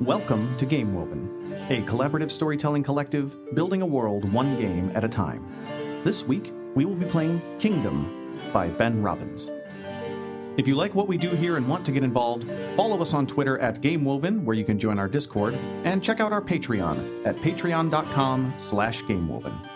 Welcome to Game Woven, a collaborative storytelling collective building a world one game at a time. This week, we will be playing Kingdom by Ben Robbins. If you like what we do here and want to get involved, follow us on Twitter at GameWoven, where you can join our Discord, and check out our Patreon at patreon.com/GameWoven.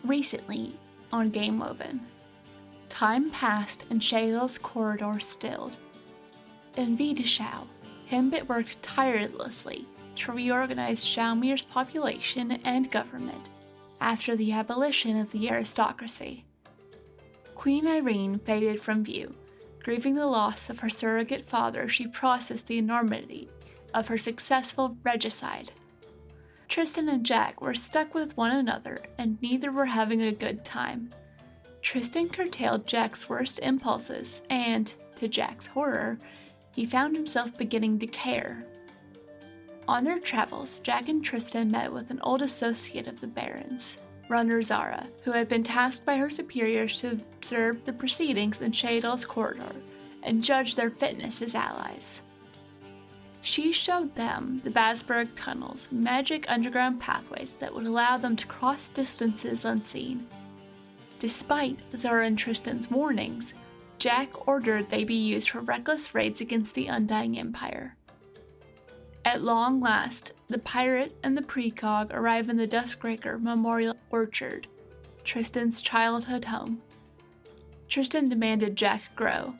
Recently on Game Woven, time passed and Shadow's corridor stilled. In Vidashao, Henbit worked tirelessly to reorganize Shaumir's population and government after the abolition of the aristocracy. Queen Irene faded from view. Grieving the loss of her surrogate father, she processed the enormity of her successful regicide. Tristan and Jaq were stuck with one another, and neither were having a good time. Tristan curtailed Jaq's worst impulses, and, to Jaq's horror, he found himself beginning to care. On their travels, Jaq and Tristan met with an old associate of the Barons, Runner Zara, who had been tasked by her superiors to observe the proceedings in Shadow's corridor and judge their fitness as allies. She showed them the Basberg tunnels, magic underground pathways that would allow them to cross distances unseen. Despite Zara and Tristan's warnings, Jaq ordered they be used for reckless raids against the Undying Empire. At long last, the pirate and the precog arrive in the Duskbreaker Memorial Orchard, Tristan's childhood home. Tristan demanded Jaq grow,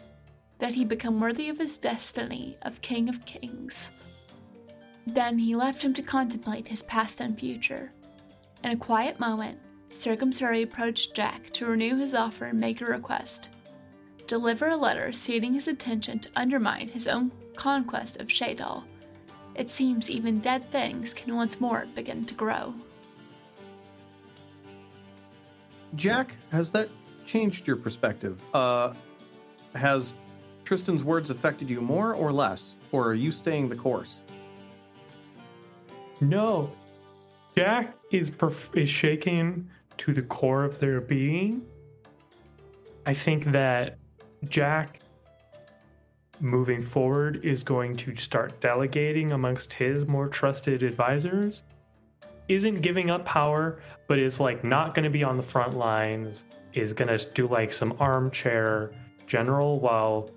that he become worthy of his destiny of King of Kings. Then he left him to contemplate his past and future. In a quiet moment, Circum approached Jaq to renew his offer and make a request. Deliver a letter stating his intention to undermine his own conquest of Shadal. It seems even dead things can once more begin to grow. Jaq, has that changed your perspective? Has Tristan's words affected you more or less, or are you staying the course? No. Jaq is shaken to the core of their being. I think that Jaq, moving forward, is going to start delegating amongst his more trusted advisors. Isn't giving up power, but is not going to be on the front lines, is going to do some armchair general while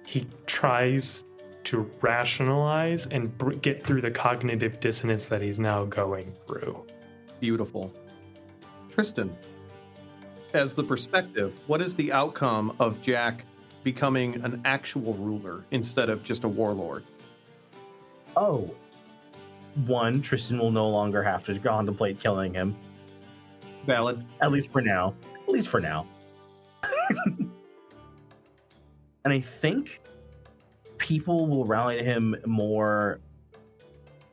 he tries to rationalize and get through the cognitive dissonance that he's now going through. Beautiful. Tristan, as the perspective, what is the outcome of Jaq becoming an actual ruler instead of just a warlord? Oh. One, Tristan will no longer have to contemplate killing him. Valid. At least for now. And I think people will rally to him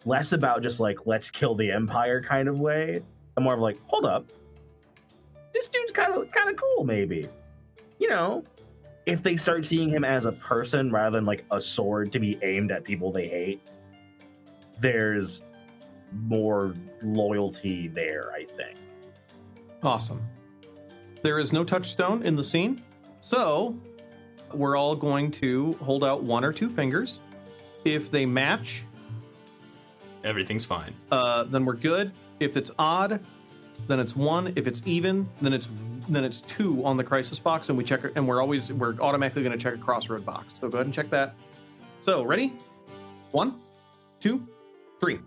less about just let's kill the Empire kind of way, and more of hold up, this dude's kind of cool, maybe. If they start seeing him as a person rather than a sword to be aimed at people they hate, there's more loyalty there, I think. Awesome. There is no touchstone in the scene, so we're all going to hold out one or two fingers. If they match, everything's fine. Then we're good. If it's odd, then it's one. If it's even, then it's two on the crisis box, and we're automatically going to check a crossroad box. So go ahead and check that. So ready? 1, 2, 3.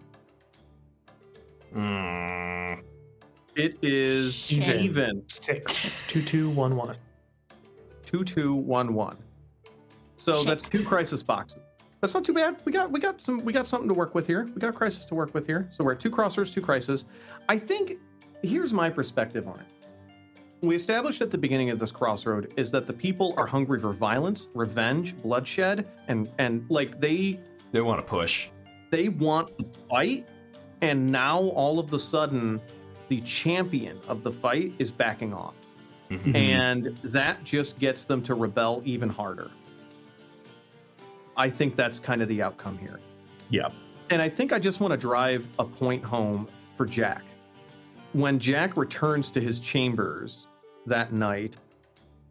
It is even. 6. 2, 2, 1, 1. 2, 2, 1, 1. So that's 2 crisis boxes. That's not too bad. We got something to work with here. We got crisis to work with here. So we're at 2 crossroads, 2 crisis. I think here's my perspective on it. we established at the beginning of this crossroad is that the people are hungry for violence, revenge, bloodshed, and like they want to push. They want to fight, and now all of a sudden, the champion of the fight is backing off. Mhm. And that just gets them to rebel even harder. I think that's kind of the outcome here. Yeah. And I think I just want to drive a point home for Jack. When Jack returns to his chambers that night,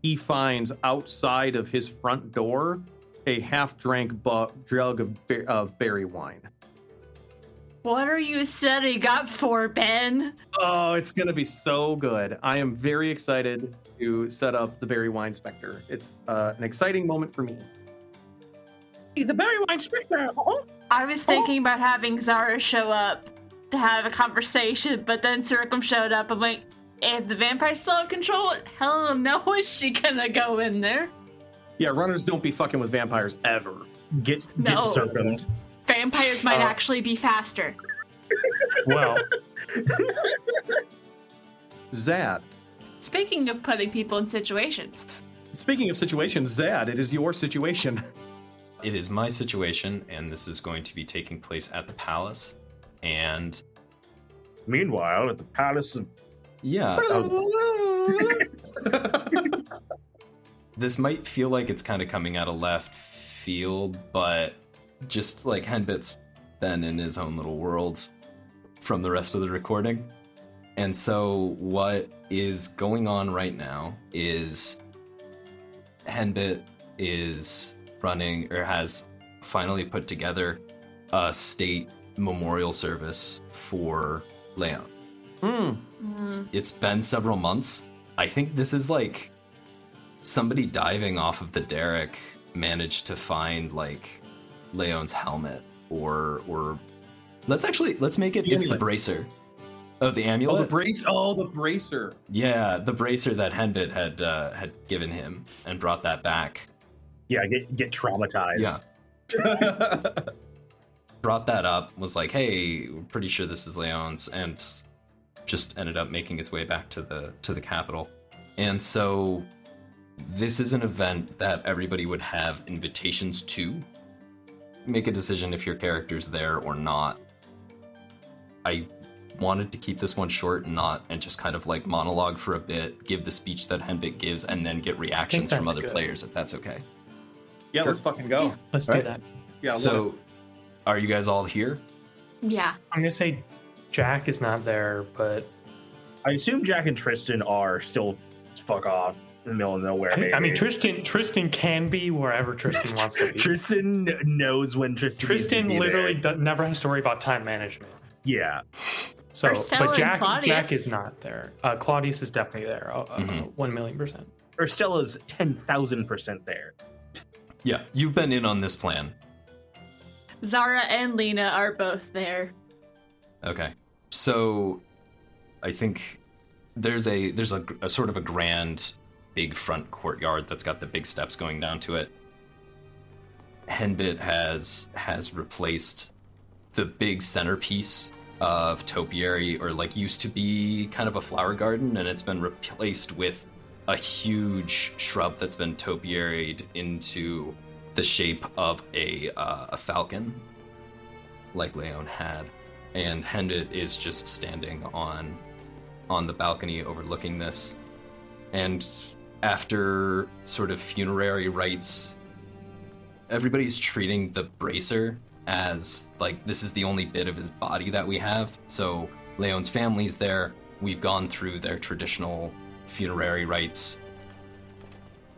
he finds outside of his front door a half-drank jug of berry wine. What are you setting up for, Ben? Oh, it's going to be so good. I am very excited to set up the Berrywine Specter. It's an exciting moment for me. The Berrywine Specter. I was thinking about having Zara show up to have a conversation, but then Circum showed up. I'm like, if the vampire's still in control, hell no is she gonna go in there. Yeah, runners don't be fucking with vampires ever. Get No. circummed. Vampires might actually be faster. Well, Zad. Speaking of putting people in situations, Speaking of situations, Zad, it is your situation. It is my situation, and this is going to be taking place at the palace. And Meanwhile, at the palace of yeah, this might feel like it's kind of coming out of left field, but just like Henbit's been in his own little world from the rest of the recording. And so what is going on right now is Henbit is running, or has finally put together, a state memorial service for Leon. It's been several months. I think this is like somebody diving off of the derrick managed to find like Leon's helmet, or let's make it, The it's the amulet. bracer. Oh, the amulet? The bracer. Yeah, the bracer that Henbit had given him and brought that back. yeah, get traumatized. Yeah. Brought that up, was like, hey, we're pretty sure this is Leon's, and just ended up making its way back to the capital. And so this is an event that everybody would have invitations to. Make a decision if your character's there or not. I wanted to keep this one short and just kind of like monologue for a bit, give the speech that Henbit gives, and then get reactions from that's other good. players, if that's okay. Yeah, let's fucking go. let's do Right. that. Yeah. So, are you guys all here? yeah. I'm gonna say Jack is not there, but I assume Jack and Tristan are still fuck off in the middle of nowhere. I mean maybe. Tristan can be wherever Tristan wants to be. Tristan knows when Tristan. needs to Tristan be literally there. never has to worry about time management. Yeah. So, Or Stella but and Jack Claudius. is not there. Claudius is definitely there. 1,000,000%. Or Stella's 10,000% there. Yeah, you've been in on this plan. Zara and Lena are both there. Okay. So I think there's a sort of a grand big front courtyard that's got the big steps going down to it. Henbit has replaced the big centerpiece of topiary, or like used to be kind of a flower garden, and it's been replaced with a huge shrub that's been topiaried into the shape of a falcon, like Leon had. And Henbit is just standing on the balcony overlooking this. And after sort of funerary rites, everybody's treating the bracer as like this is the only bit of his body that we have. So Leon's family's there. We've gone through their traditional funerary rites.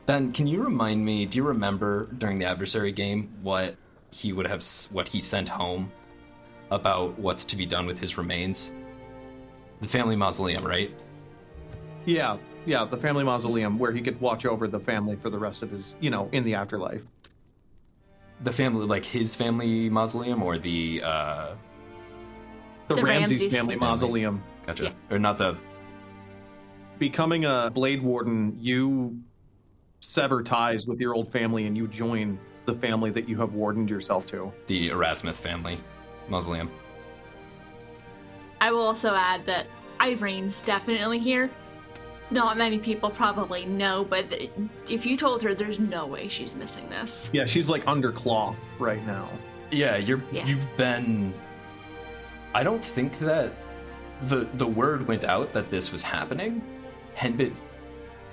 Ben, can you remind me, do you remember during the adversary game what he sent home about what's to be done with his remains? The family mausoleum, right? Yeah, the family mausoleum where he could watch over the family for the rest of his, in the afterlife. The family, like his family mausoleum, or the The Ramses family family. mausoleum. gotcha, Yeah. or not the Becoming a Blade Warden, you sever ties with your old family and you join the family that you have wardened yourself to. Erasmus family mausoleum. I will also add that Irene's definitely here. not many people probably know, but if you told her, there's no way she's missing this. Yeah, she's like under cloth right now. Yeah, you've been. I don't think that the word went out that this was happening. Henbit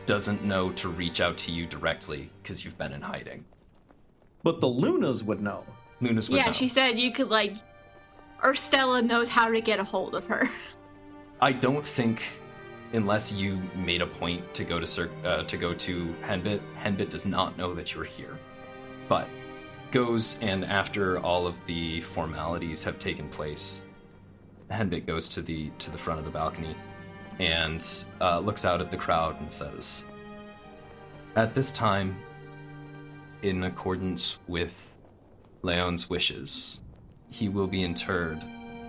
doesn't know to reach out to you directly because you've been in hiding. But the Lunas would know. Lunas would know. Yeah, she said you could or Stella knows how to get a hold of her. I don't think, unless you made a point to go to Henbit, Henbit does not know that you're here. But goes, and after all of the formalities have taken place, Henbit goes to the front of the balcony and looks out at the crowd and says, "At this time, in accordance with Leon's wishes, he will be interred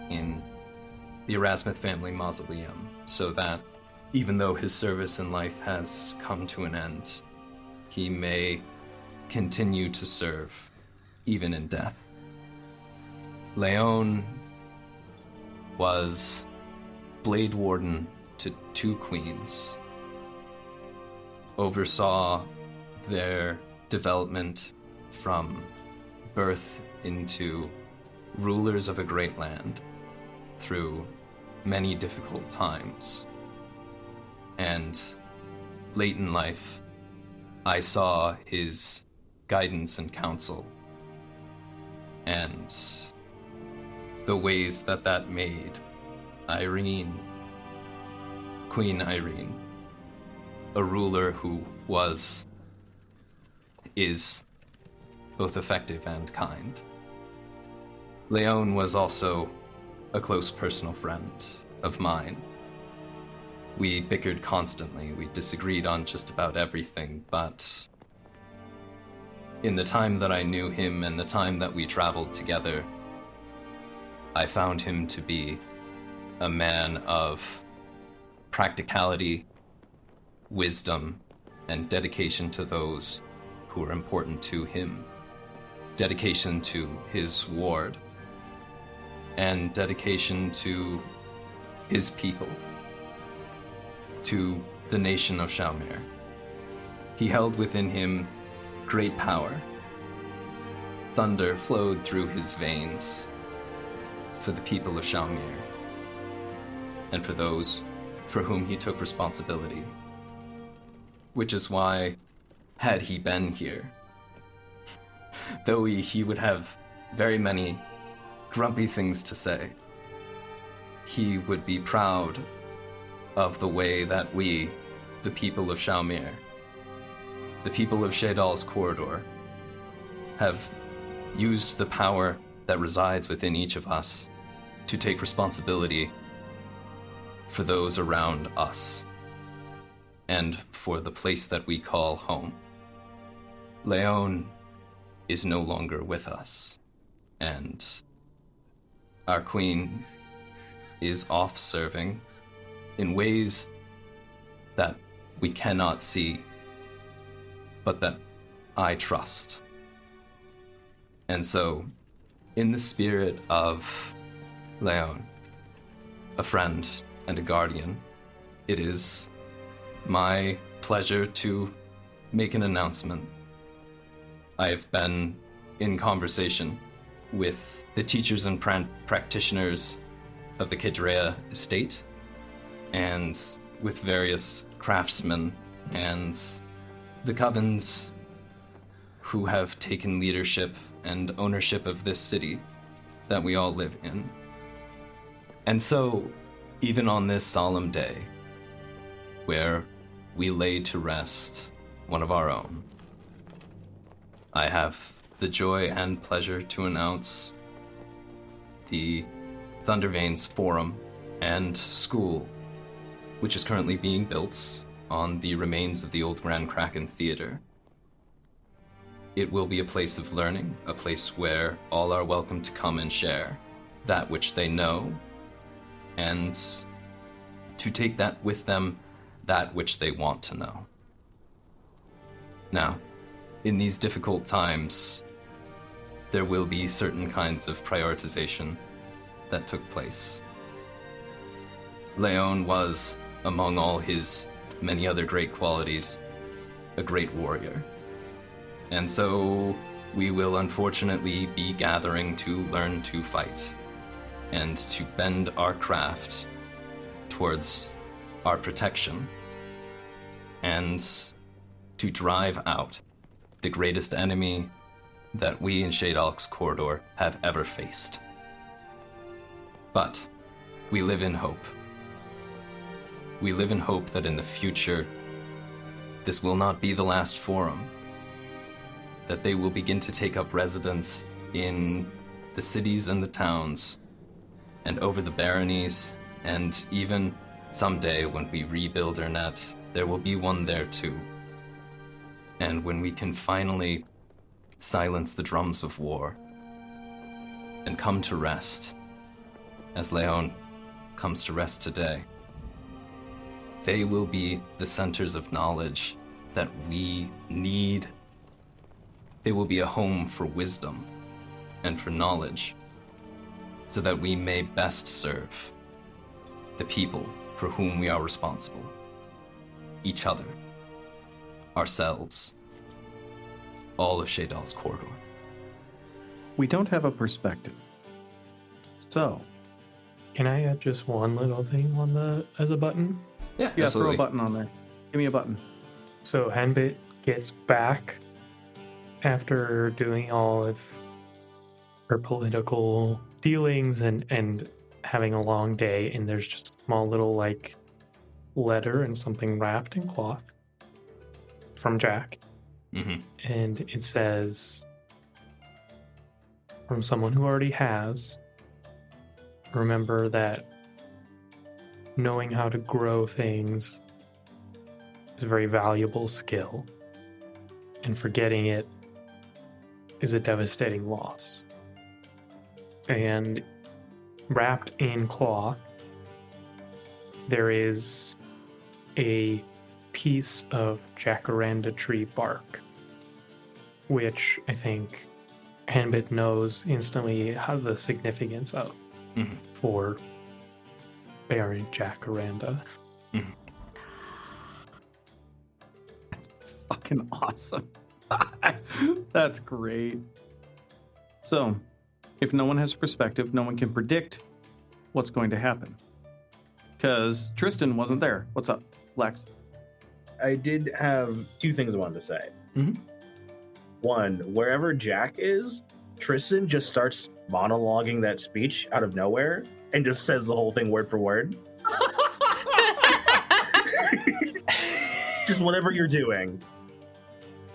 in the Erasmus family mausoleum, so that even though his service in life has come to an end, he may continue to serve even in death. Leon was Blade Warden to 2 queens, oversaw their development from birth into rulers of a great land through many difficult times. And late in life, I saw his guidance and counsel, and the ways that made Irene, Queen Irene, a ruler who is both effective and kind. Leon was also a close personal friend of mine. We bickered constantly, we disagreed on just about everything, but in the time that I knew him and the time that we traveled together, I found him to be a man of practicality, wisdom, and dedication to those who are important to him. Dedication to his ward, and dedication to his people, to the nation of Shalmir. He held within him great power. Thunder flowed through his veins for the people of Shalmir, and for those for whom he took responsibility. Which is why, had he been here, though he would have very many grumpy things to say, he would be proud of the way that we, the people of Shalmir, the people of Shadal's corridor, have used the power that resides within each of us to take responsibility for those around us and for the place that we call home. Leon is no longer with us, and our queen is off serving in ways that we cannot see, but that I trust. And so, in the spirit of Leon, a friend and a guardian, it is my pleasure to make an announcement. I have been in conversation with the teachers and practitioners of the Kedrea estate, and with various craftsmen and the covens who have taken leadership and ownership of this city that we all live in. And so, even on this solemn day, where we lay to rest one of our own, I have the joy and pleasure to announce the Thunderveins Forum and School, which is currently being built on the remains of the old Grand Kraken Theater. It will be a place of learning, a place where all are welcome to come and share that which they know, and to take that with them, that which they want to know. Now, in these difficult times, there will be certain kinds of prioritization that took place. Leon was, among all his many other great qualities, a great warrior. And so we will unfortunately be gathering to learn to fight and to bend our craft towards our protection and to drive out the greatest enemy that we in Shadalk's corridor have ever faced. But we live in hope. We live in hope that in the future, this will not be the last forum, that they will begin to take up residence in the cities and the towns, and over the baronies, and even someday when we rebuild our net, there will be one there too. And when we can finally silence the drums of war and come to rest, as Leon comes to rest today, they will be the centers of knowledge that we need. They will be a home for wisdom and for knowledge, so that we may best serve the people for whom we are responsible. Each other, ourselves, all of Shadal's corridor. We don't have a perspective. So, Can I add just one little thing on the as a button? Yeah, yeah, absolutely. throw a button on there. Give me a button. So Henbit gets back after doing all of her political dealings and having a long day, and there's just a small little like letter and something wrapped in cloth from Jack. Mm-hmm. And it says, from someone who already has, remember that knowing how to grow things is a very valuable skill, and forgetting it is a devastating loss. And wrapped in cloth, there is a piece of jacaranda tree bark, which I think Henbit knows instantly how the significance of for Baron Jacaranda. Fucking awesome. That's great. So, if no one has perspective, no one can predict what's going to happen. Because Tristan wasn't there. What's up, Lex? I did have two things I wanted to say. Mhm. One, wherever Jack is, Tristan just starts monologuing that speech out of nowhere and just says the whole thing word for word. Just whatever you're doing.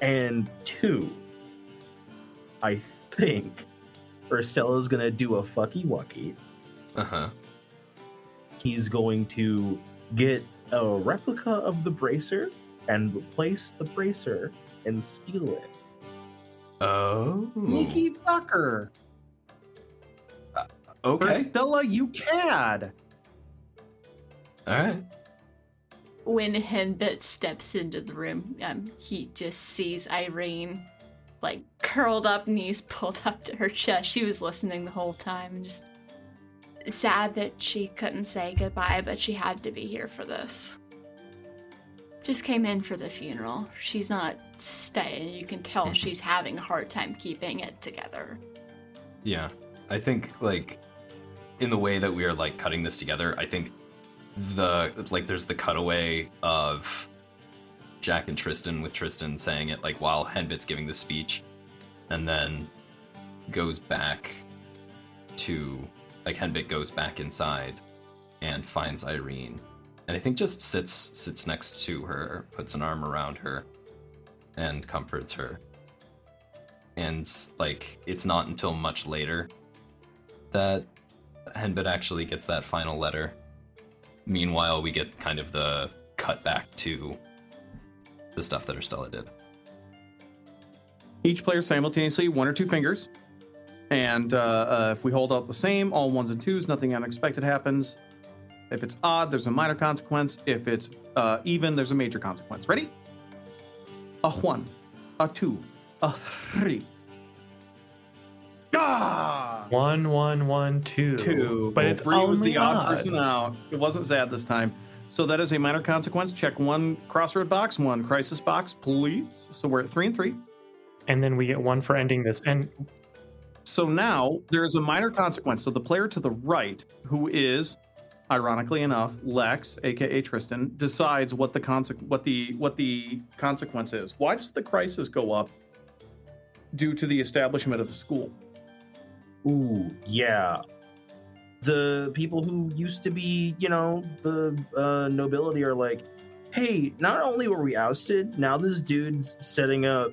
And two, I think Urstella's gonna do a fucky wucky. Uh-huh. He's going to get a replica of the bracer and replace the bracer and steal it. Oh. Sneaky fucker. Okay. Stella, you cad. All right. When Henbit steps into the room, he just sees Irene, like, curled up, knees pulled up to her chest. She was listening the whole time and just sad that she couldn't say goodbye, but she had to be here for this. Just came in for the funeral. She's not staying. You can tell she's having a hard time keeping it together. Yeah. I think, like, in the way that we are, like, cutting this together, I think there's the cutaway of Jack and Tristan, with Tristan saying it, like, while Henbit's giving the speech, and then goes back to, like, Henbit goes back inside and finds Irene. And I think just sits next to her, puts an arm around her, and comforts her. And, like, it's not until much later that Henbit actually gets that final letter. Meanwhile, we get kind of the cut back to the stuff that Urstella did. Each player simultaneously 1 or 2 fingers. And if we hold out the same, all 1s and 2s, nothing unexpected happens. If it's odd, there's a minor consequence. If it's even, there's a major consequence. Ready? A 1, a 2, a 3. Ah! 1, 1, 1, 2. 2. But it's 3 was only the odd odd. person out. It wasn't Zad this time. So that is a minor consequence. Check 1 crossroad box, 1 crisis box, please. So we're at 3 and 3. And then we get 1 for ending this. And So now there is a minor consequence. So the player to the right, who is, ironically enough, Lex, aka Tristan, decides what the consequence is. Why does the crisis go up due to the establishment of a school? Ooh, yeah. The people who used to be, the nobility are like, hey, not only were we ousted, now this dude's setting up,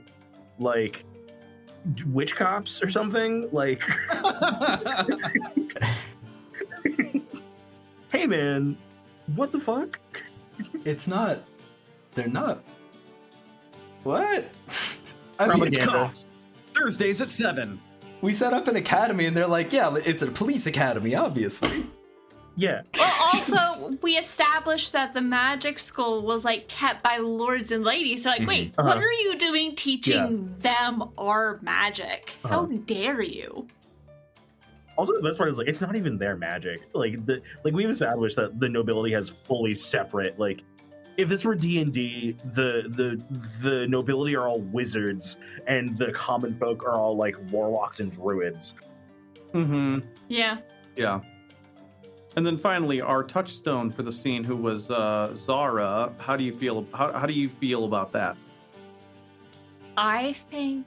like, witch cops or something. Like, hey, man, what the fuck? It's not. They're not. What? I mean, Propaganda. Thursdays at 7. we set up an academy, and they're like, "Yeah, it's a police academy, obviously." Yeah. Well, also, we established that the magic school was, like, kept by lords and ladies. So, like, wait, what are you doing teaching them our magic? How dare you? Also, the best part is, like, it's not even their magic. Like, we've established that the nobility has fully separate, like, if this were D&D, the nobility are all wizards, and the common folk are all, like, warlocks and druids. Mm-hmm. Yeah. Yeah. And then finally, our touchstone for the scene, who was Zara. How do you feel? How do you feel about that? I think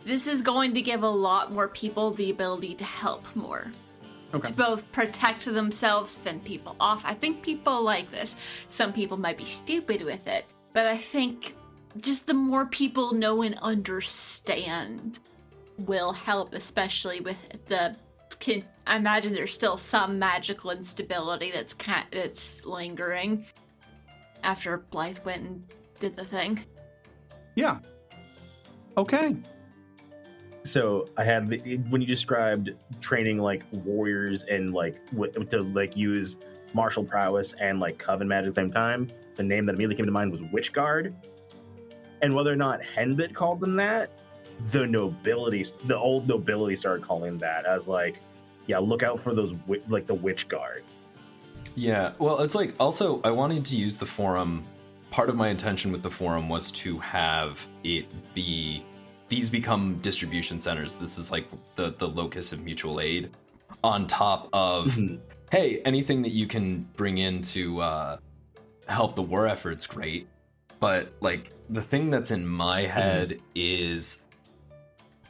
this is going to give a lot more people the ability to help more. Okay. To both protect themselves, fend people off. I think people like this. Some people might be stupid with it, but I think just the more people know and understand will help, especially with the... I imagine there's still some magical instability that's lingering after Blythe went and did the thing. Yeah. Okay. So I had when you described training like warriors and like to like use martial prowess and like coven magic at the same time, the name that immediately came to mind was Witch Guard. And whether or not Henbit called them that, the old nobility started calling them that as like, yeah, look out for those like the Witch Guard. Yeah, well, it's like, also, I wanted to use the forum. Part of my intention with the forum was to have it be, these become distribution centers. This is like the locus of mutual aid on top of, hey, anything that you can bring in to help the war effort's great. But like, the thing that's in my head is,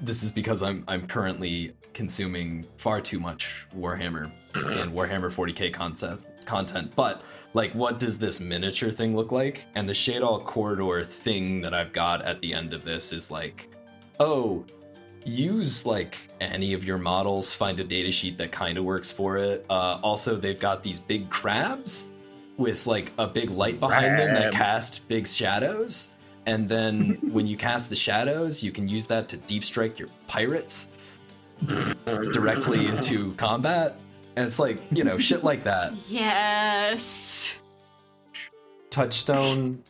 this is because I'm currently consuming far too much Warhammer and Warhammer 40k content, but like, what does this miniature thing look like? And the Shadal corridor thing that I've got at the end of this is like, oh, use like any of your models, find a datasheet that kind of works for it. Also, they've got these big crabs with like a big light behind them that cast big shadows. And then when you cast the shadows, you can use that to deep strike your pirates directly into combat. And it's like, shit like that. Yes. Touchstone.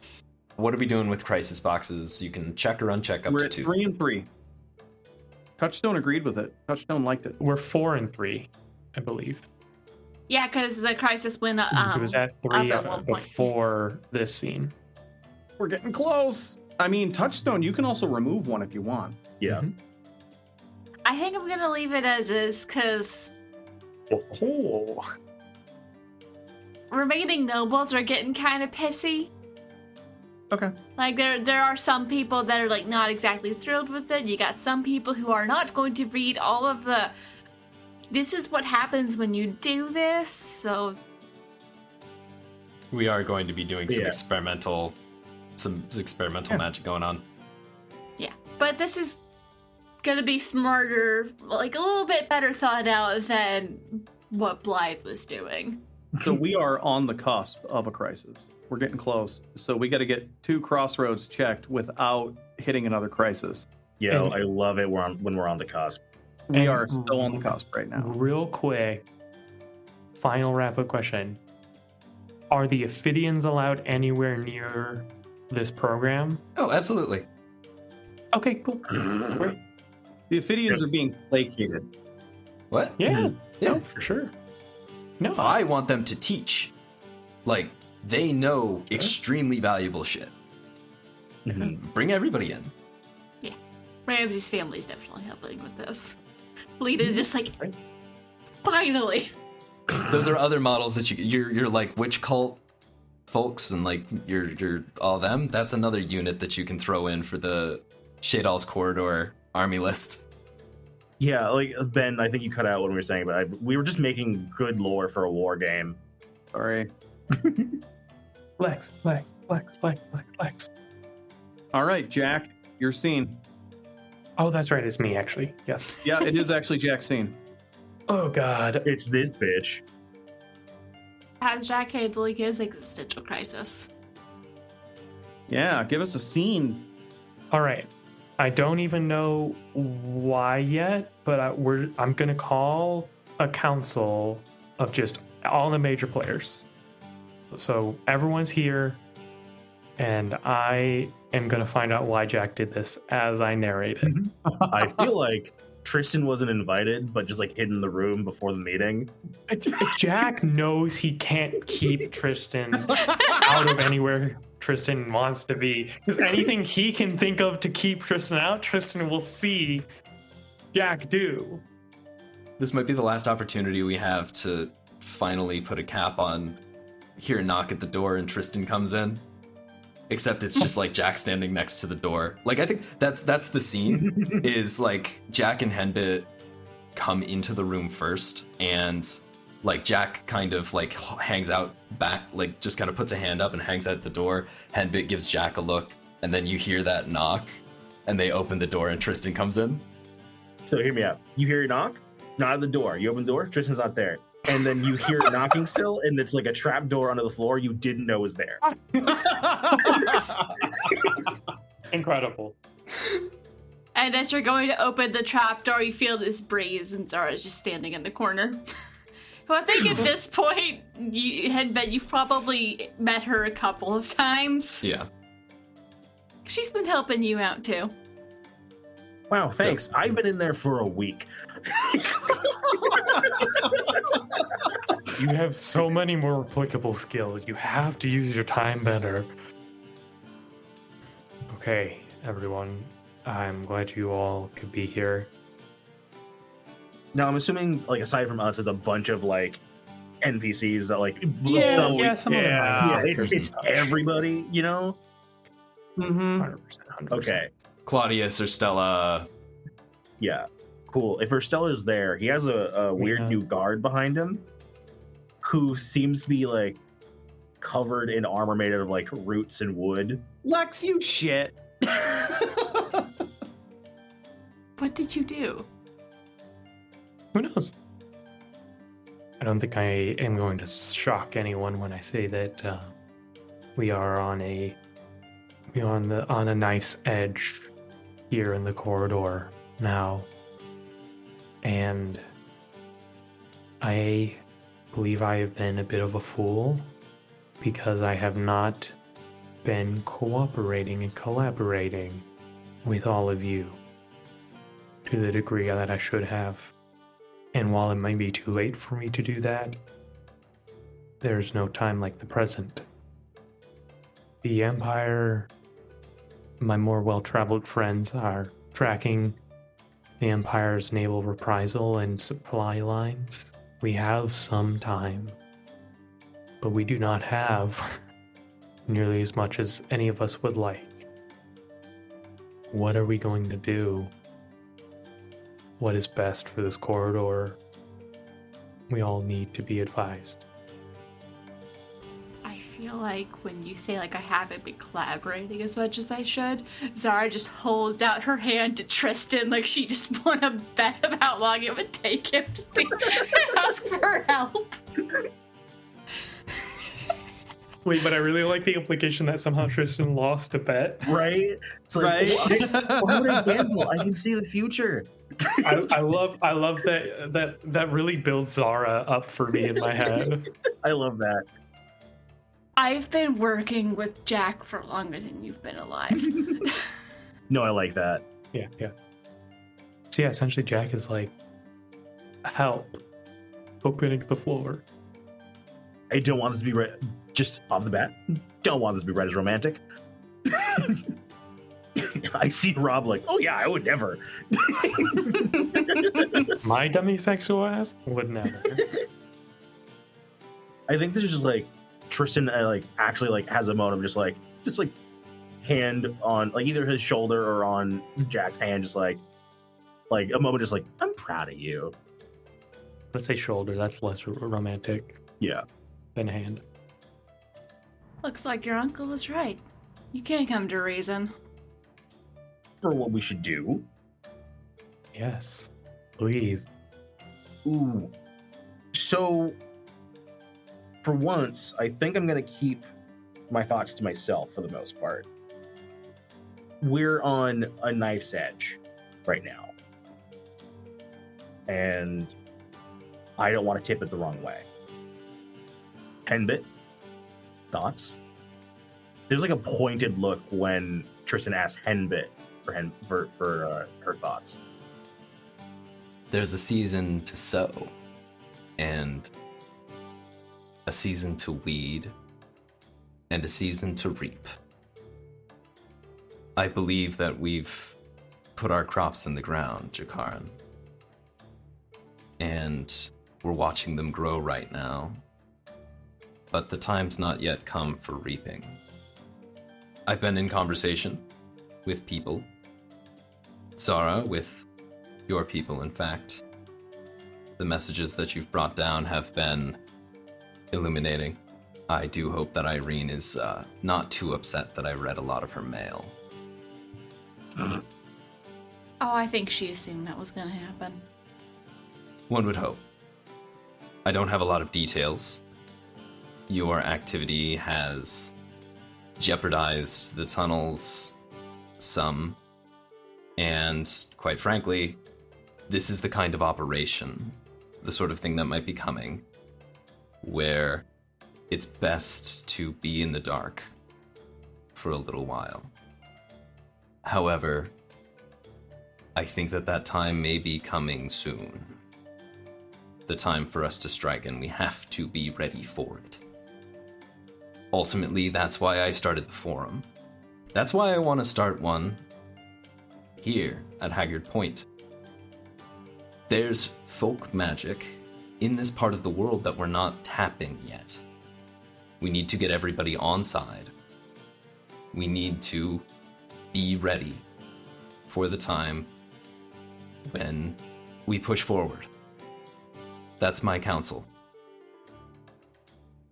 What are we doing with crisis boxes? You can check or uncheck up We're to at 2. 3 and 3. Touchstone agreed with it. Touchstone liked it. we're 4 and 3, I believe. Yeah, because the crisis went It was at 3 up at one point. before this scene. We're getting close. I mean, Touchstone, you can also remove one if you want. Yeah. I think I'm gonna leave it as is, because Oh. remaining nobles are getting kind of pissy. Okay. Like, there are some people that are, like, not exactly thrilled with it. You got some people who are not going to read all of the, this is what happens when you do this, so... We are going to be doing some Yeah. experimental magic going on. Yeah, but this is gonna be smarter, like, a little bit better thought out than what Blythe was doing. So we are on the cusp of a crisis. We're getting close. So we got to get 2 crossroads checked without hitting another crisis. Yeah, And- I love it when we're on the cusp. We And- are still on the cusp right now. Real quick, final wrap-up question. Are the Ophidians allowed anywhere near this program? Oh, absolutely. Okay, cool. The Ophidians are being placated. What? Yeah, Yeah. no, for sure. No, I want them to teach. Like, they know Sure. extremely valuable shit. Bring everybody in. Ramsey's family is definitely helping with this. Lena's just like, finally. Those are other models that you're like witch cult folks and like you're all them. That's another unit that you can throw in for the Shadal's Corridor army list. Yeah, like Ben, I think you cut out when we were saying about it. We were just making good lore for a war game. Sorry. flex. All right, Jack, your scene. Oh, that's right. It's me, actually. Yes. Yeah, it is actually Jack's scene. Oh, God. It's this bitch. How's Jack handling his existential crisis? Yeah, give us a scene. All right. I don't even know why yet, but I'm going to call a council of just all the major players. So everyone's here, and I am going to find out why Jack did this as I narrate it. I feel like Tristan wasn't invited, but just like hid in the room before the meeting. Jack knows he can't keep Tristan out of anywhere Tristan wants to be. Because anything he can think of to keep Tristan out, Tristan will see Jack do. This might be the last opportunity we have to finally put a cap on hear a knock at the door and Tristan comes in. Except it's just like Jack standing next to the door. Like, I think that's the scene, is like Jack and Henbit come into the room first, and like Jack kind of like hangs out back, like just kind of puts a hand up and hangs out the door. Henbit gives Jack a look, and then you hear that knock, and they open the door and Tristan comes in. So hear me out. You hear a knock, not at the door. You open the door, Tristan's not there. And then you hear it knocking still, and it's like a trap door under the floor you didn't know was there. Incredible. And as you're going to open the trapdoor, you feel this breeze, and Zara's just standing in the corner. Well, I think at this point, you've probably met her a couple of times. Yeah. She's been helping you out, too. Wow, thanks. I've been in there for a week. You have so many more applicable skills. You have to use your time better. Okay, everyone. I'm glad you all could be here. Now, I'm assuming, like, aside from us, there's a bunch of, like, NPCs that, like, some of them are. it's everybody, you know? Mm-hmm. 100%. Okay. Claudius or Stella. Yeah. Cool. If Urstella's there, he has a weird Yeah. new guard behind him who seems to be, like, covered in armor made out of, like, roots and wood. Lex, you shit. What did you do? Who knows? I don't think I am going to shock anyone when I say that we are on a nice edge here in the corridor now, and I believe I have been a bit of a fool because I have not been cooperating and collaborating with all of you to the degree that I should have. And while it may be too late for me to do that, there's no time like the present. The Empire, my more well-traveled friends, are tracking the Empire's naval reprisal and supply lines. We have some time, but we do not have nearly as much as any of us would like. What are we going to do? What is best for this corridor? We all need to be advised. I feel like when you say, like, I haven't been collaborating as much as I should, Zara just holds out her hand to Tristan like she just won a bet of how long it would take him to ask for help. Wait, but I really like the implication that somehow Tristan lost a bet. Right? It's like, why would I gamble? I can see the future. I love that really builds Zara up for me in my head. I love that. I've been working with Jack for longer than you've been alive. No, I like that. Yeah. So yeah, essentially Jack is like, help opening the floor. I don't want this to be read just off the bat. Don't want this to be read as romantic. I see Rob like, oh yeah, I would never. My demisexual ass would never. I think this is just like Tristan actually has a moment of just like hand on like either his shoulder or on Jack's hand, just like a moment, just like, I'm proud of you. Let's say shoulder. That's less romantic Yeah. than hand. Looks like your uncle was right. You can't come to reason. For what we should do. Yes, please. Ooh. So for once, I think I'm gonna keep my thoughts to myself for the most part. We're on a knife's edge right now. And I don't want to tip it the wrong way. Henbit, thoughts? There's like a pointed look when Tristan asks Henbit for her thoughts. There's a season to sow, and a season to weed, and a season to reap. I believe that we've put our crops in the ground, Jakaran. And we're watching them grow right now. But the time's not yet come for reaping. I've been in conversation with people. Zara, with your people, in fact. The messages that you've brought down have been illuminating. I do hope that Irene is not too upset that I read a lot of her mail. Oh, I think she assumed that was going to happen. One would hope. I don't have a lot of details. Your activity has jeopardized the tunnels some, and quite frankly, this is the kind of operation, the sort of thing that might be coming, where it's best to be in the dark for a little while. However, I think that time may be coming soon. The time for us to strike, and we have to be ready for it. Ultimately, that's why I started the forum. That's why I want to start one here at Haggard Point. There's folk magic in this part of the world that we're not tapping yet. We need to get everybody on side. We need to be ready for the time when we push forward. That's my counsel.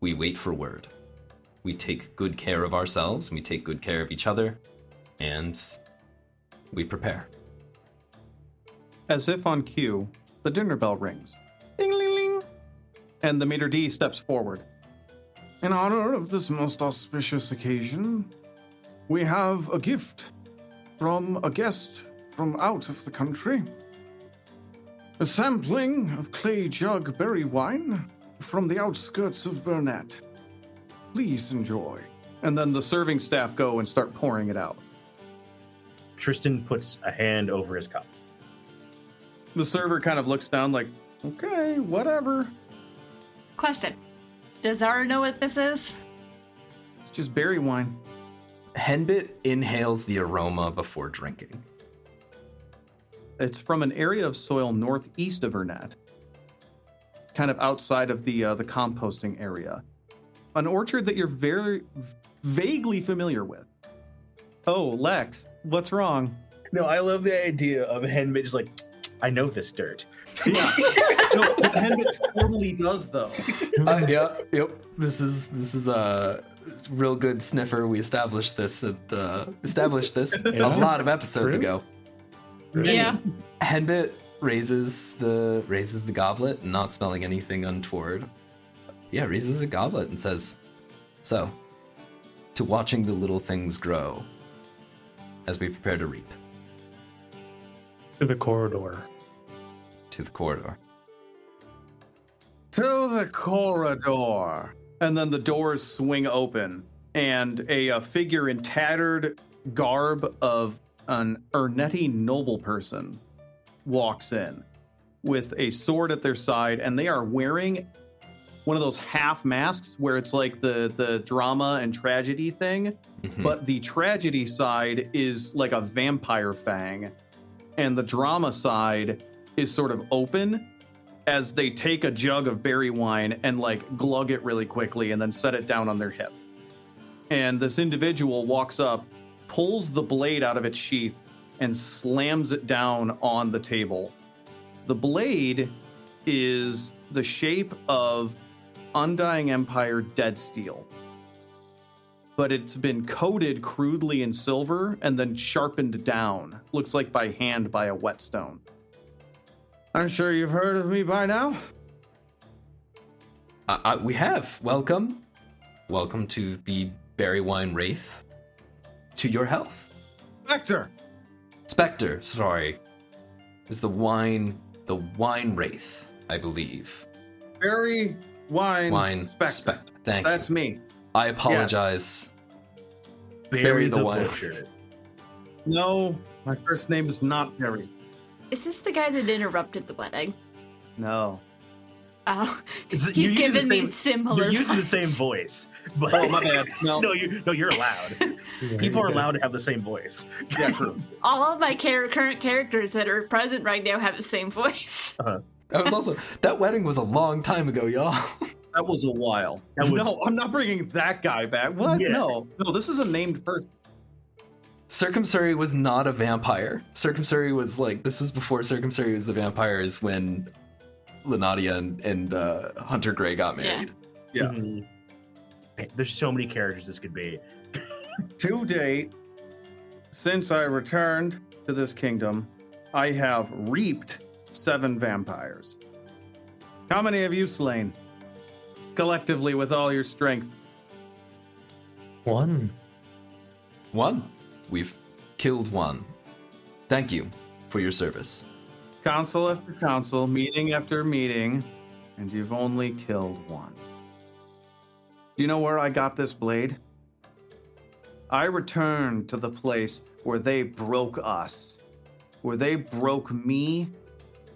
We wait for word. We take good care of ourselves, we take good care of each other, and we prepare. As if on cue, the dinner bell rings. Ding, ling, ling. And the maitre d' steps forward. In honor of this most auspicious occasion, we have a gift from a guest from out of the country. A sampling of clay jug berry wine from the outskirts of Burnett. Please enjoy. And then the serving staff go and start pouring it out. Tristan puts a hand over his cup. The server kind of looks down like, okay, whatever. Question. Does Zara know what this is? It's just berry wine. Henbit inhales the aroma before drinking. It's from an area of soil northeast of Burnett. Kind of outside of the composting area. An orchard that you're very vaguely familiar with. Oh, Lex, what's wrong? No, I love the idea of Henbit just like, I know this dirt. Yeah. No, Henbit totally does, though. Yep. This is a real good sniffer. We established this a lot of episodes ago. Yeah. Henbit raises the goblet, not smelling anything untoward. Yeah, raises a goblet and says, "So, to watching the little things grow as we prepare to reap." To the corridor. To the corridor. To the corridor. And then the doors swing open, and a figure in tattered garb of an Ernetti noble person walks in. with a sword at their side, and they are wearing one of those half masks where it's like the drama and tragedy thing, but the tragedy side is like a vampire fang, and the drama side is sort of open as they take a jug of berry wine and like glug it really quickly and then set it down on their hip. And this individual walks up, pulls the blade out of its sheath, and slams it down on the table. The blade is the shape of Undying Empire dead steel, but it's been coated crudely in silver and then sharpened down. Looks like by hand by a whetstone. I'm sure you've heard of me by now. We have. Welcome to the Berrywine Wraith. To your health. Specter, sorry. Is the wine wraith, I believe. Berrywine Specter. Thank you. That's me. I apologize. Bury the wine. butcher. No, my first name is not Barry. Is this the guy that interrupted the wedding? No. Oh, You're he's using given the me same- similar. You're using the same vibes. voice. But Oh, my bad. No. You're allowed. People are allowed to have the same voice. Yeah, true. All of my current characters that are present right now have the same voice. That wedding was a long time ago, y'all. That was a while. No, I'm not bringing that guy back. What? Yeah. No, this is a named person. Circumsuri was not a vampire. Circumsuri was this was before Circumsuri was the vampire, is when Lenadia and Hunter Grey got married. Yeah. Mhm. There's so many characters this could be. To date, since I returned to this kingdom, I have reaped 7 vampires. How many have you slain? Collectively, with all your strength. One. One. We've killed one. Thank you for your service. Council after council, meeting after meeting, and you've only killed one. Do you know where I got this blade? I returned to the place where they broke us, where they broke me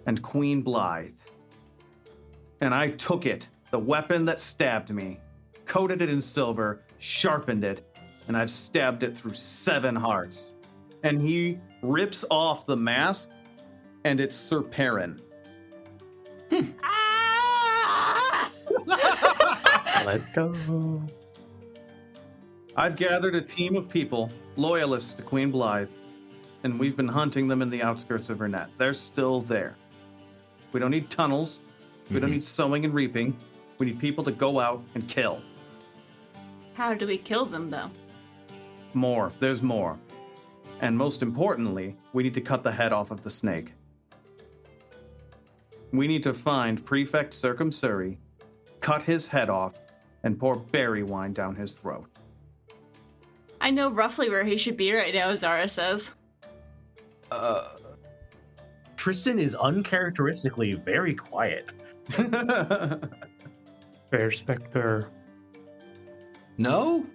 and Queen Blythe. And I took it, the weapon that stabbed me, coated it in silver, sharpened it, and I've stabbed it through 7 hearts. And he rips off the mask, and it's Sir Perrin. Ah! Let's go. I've gathered a team of people, loyalists to Queen Blythe, and we've been hunting them in the outskirts of her net. They're still there. We don't need tunnels. We don't need sowing and reaping. We need people to go out and kill. How do we kill them, though? More. There's more. And most importantly, we need to cut the head off of the snake. We need to find Prefect Circumsuri, cut his head off, and pour berry wine down his throat. I know roughly where he should be right now, Zara says. Tristan is uncharacteristically very quiet. Bear Specter. No?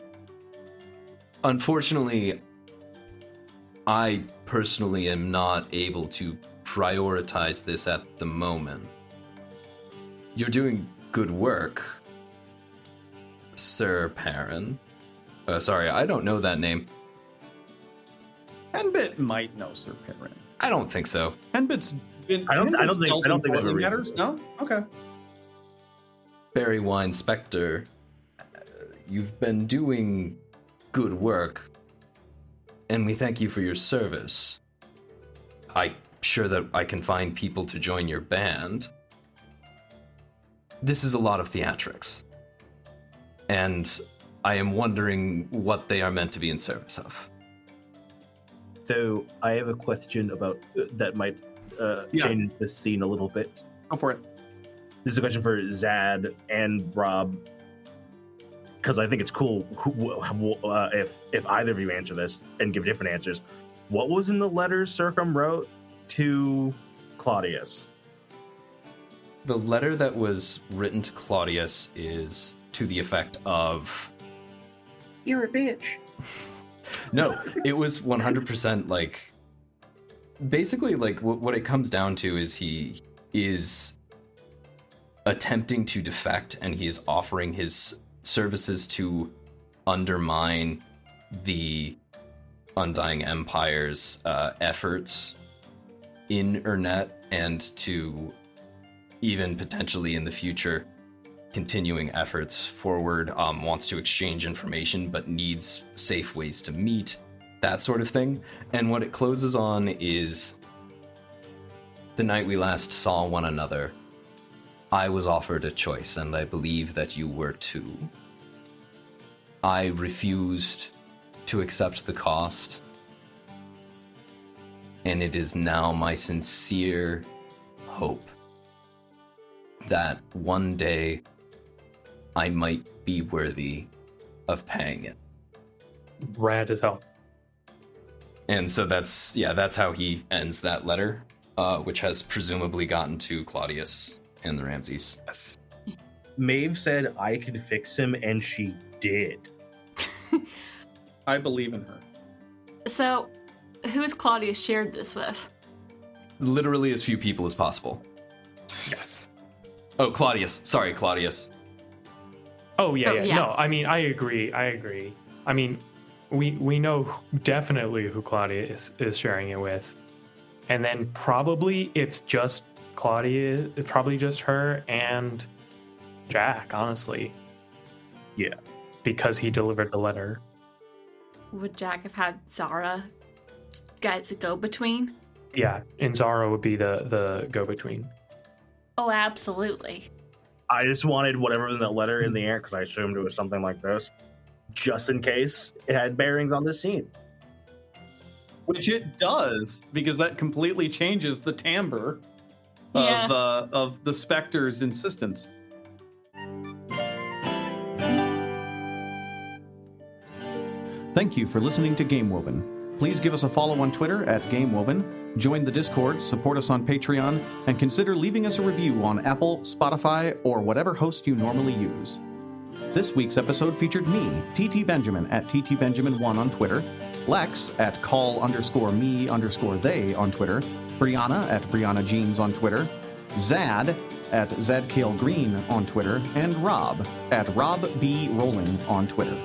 Unfortunately, I personally am not able to prioritize this at the moment. You're doing good work, Sir Perrin. Sorry, I don't know that name. Henbit might know Sir Perrin. I don't think so. Henbit's been. I don't think dealt we have a important reason matters. to. No. Okay. Berrywine Specter, you've been doing good work, and we thank you for your service. I'm sure that I can find people to join your band. This is a lot of theatrics, and I am wondering what they are meant to be in service of. So I have a question about that might change the scene a little bit. Go for it. This is a question for Zad and Rob, because I think it's cool if either of you answer this and give different answers. What was in the letter Circum wrote to Claudius? The letter that was written to Claudius is to the effect of, You're a bitch. no, it was 100% basically what it comes down to is he is attempting to defect, and he is offering his services to undermine the Undying Empire's efforts in Urnet, and to even potentially in the future continuing efforts forward, wants to exchange information but needs safe ways to meet, that sort of thing. And what it closes on is, the night we last saw one another, I was offered a choice, and I believe that you were too. I refused to accept the cost, and it is now my sincere hope that one day I might be worthy of paying it. Rad as hell. And so that's how he ends that letter, which has presumably gotten to Claudius and the Ramses. Yes. Maeve said I could fix him, and she did. I believe in her. So, who has Claudius shared this with? Literally as few people as possible. Yes. Oh, Claudius. Sorry, Claudius. Oh, yeah. Yeah. No, I mean, I agree. I mean, we know definitely who Claudius is sharing it with. And then probably it's just Claudia, it's probably just her and Jack, honestly. Yeah. Because he delivered the letter. Would Jack have had Zara as a go-between? Yeah, and Zara would be the go-between. Oh, absolutely. I just wanted whatever was in that letter in the air, because I assumed it was something like this, just in case it had bearings on this scene. Which it does, because that completely changes the timbre of the Spectre's insistence. Thank you for listening to Game Woven. Please give us a follow on Twitter at GameWoven, join the Discord, support us on Patreon, and consider leaving us a review on Apple, Spotify, or whatever host you normally use. This week's episode featured me, TT Benjamin at TTBenjamin1 on Twitter, Lex at call_me_they on Twitter, Brianna at Brianna Jeans on Twitter, Zad at ZadKaleGreen on Twitter, and Rob at Rob B. Rolling on Twitter.